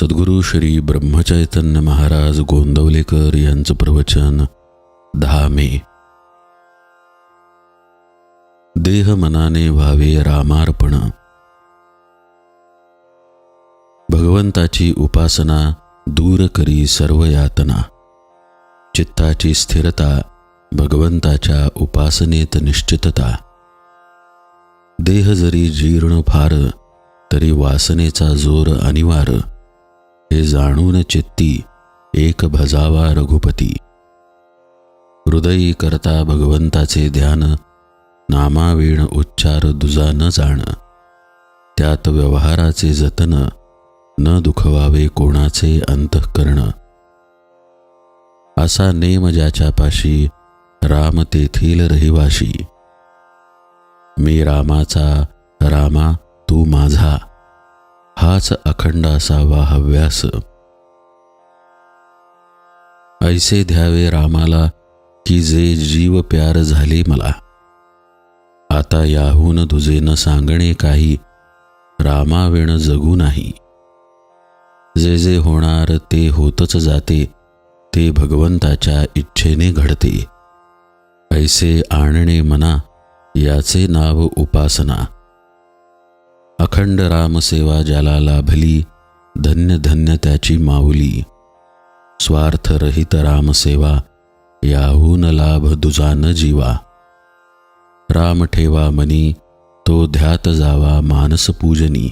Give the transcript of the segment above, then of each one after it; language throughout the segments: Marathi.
सद्गुरू श्री ब्रह्मचैतन्य महाराज गोंदवलेकर यांचं प्रवचन 10 मे. देह मनाने व्हावे रामार्पण. भगवंताची उपासना दूर करी सर्व यातना. चित्ताची स्थिरता भगवंताच्या उपासनेत निश्चितता. देह जरी जीर्ण फार तरी वासनेचा जोर अनिवार. हे जाणून चित्ती एक भजावा रघुपती. हृदयी करता भगवंताचे ध्यान. नामावीण उच्चार दुजा न जाण. त्यात व्यवहाराचे जतन न दुखवावे कोणाचे अंतःकरण. असा नेम ज्याच्या पाशी राम तेथील रहिवाशी. मी रामाचा रामा तू माझा हाच अखंड असावा हव्यास. ऐसे ध्यावे रामाला की जे जीव प्यार झाले मला. आता याहून तुझे न सांगणे काही. रामाविण जगू नाही. जे जे होणार ते होतच जाते. ते भगवंताच्या इच्छेने घडते. ऐसे आणणे मना याचे नाव उपासना. अखंड रामसेवा ज्याला लाभली. धन्य धन्य त्याची माऊली. स्वार्थरहित रामसेवा याहून लाभ दुजा न जीवा. राम ठेवा मनी तो ध्यात जावा मानस पूजनी.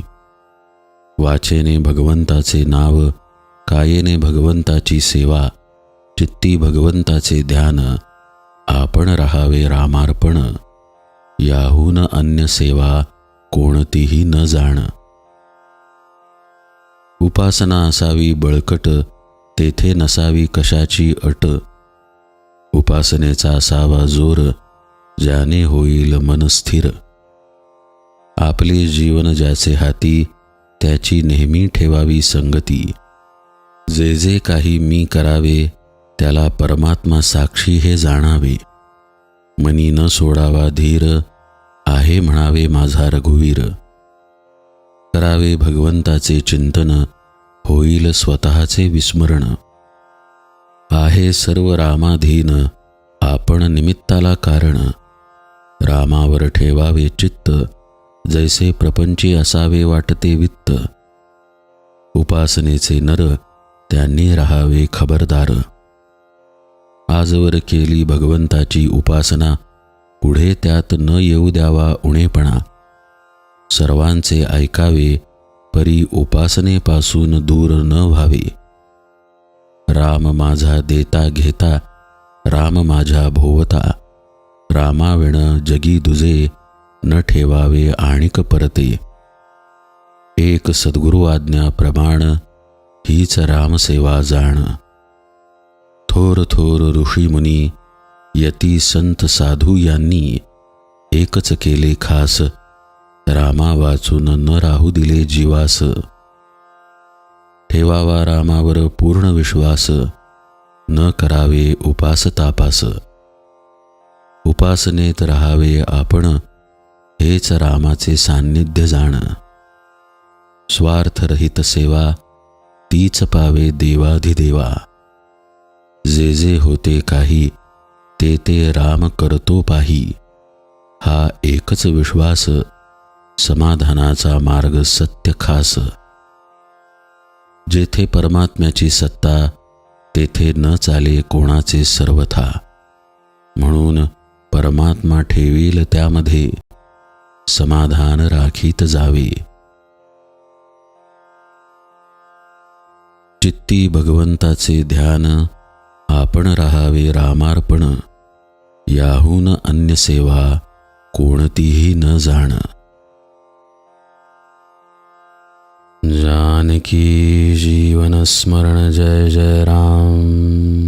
वाचेने भगवंताचे नाव कायेने भगवंताची सेवा. चित्ती भगवंताचे ध्यान आपण रहावे रामार्पण. याहून अन्य सेवा कोणतीही न जाण. उपासना असावी बळकट तेथे नसावी कशाची अट. उपासनेचा असावा जोर ज्याने होईल मन स्थिर. आपले जीवन ज्याचे हाती त्याची नेहमी ठेवावी संगती. जे जे काही मी करावे त्याला परमात्मा साक्षी हे जाणावे. मनी न सोडावा धीर आहे म्हणावे माझा रघुवीर. करावे भगवंताचे चिंतन होईल स्वतःचे विस्मरण. आहे सर्व रामाधीन आपण निमित्ताला कारण. रामावर ठेवावे चित्त जैसे प्रपंची असावे वाटते वित्त. उपासनेचे नर त्यांनी राहावे खबरदार. आजवर केली भगवंताची उपासना पुढे त्यात न येऊ द्यावा उणेपणा. सर्वांचे ऐकावे परी उपासनेपासून दूर न व्हावे. राम माझा देता घेता राम माझ्या भोवता. रामाविण जगी दुजे न ठेवावे आणिक परते. एक सद्गुरु आज्ञा प्रमाण हीच रामसेवा जाण. थोर थोर ऋषीमुनी यती संत साधू यांनी एकच केले खास. रामा वाचून न राहू दिले जीवास. ठेवावा रामावर पूर्ण विश्वास. न करावे उपास तापास. उपासनेत राहावे आपण हेच रामाचे सान्निध्य जाण. स्वार्थरहित सेवा तीच पावे देवाधिदेवा. जे जे होते काही ते ते राम करतो पाही. हा एकच विश्वास समाधानाचा मार्ग सत्य खास. जेथे परमात्म्याची सत्ता तेथे न चाले कोणाचे सर्वथा. म्हणून परमात्मा ठेवील त्यामध्ये समाधान राखीत जावे. चित्ती भगवंताचे ध्यान आपण रहावे रामार्पण. याहून अन्य सेवा कोणतीही न जाण. जानकी जीवन स्मरण जय जय राम.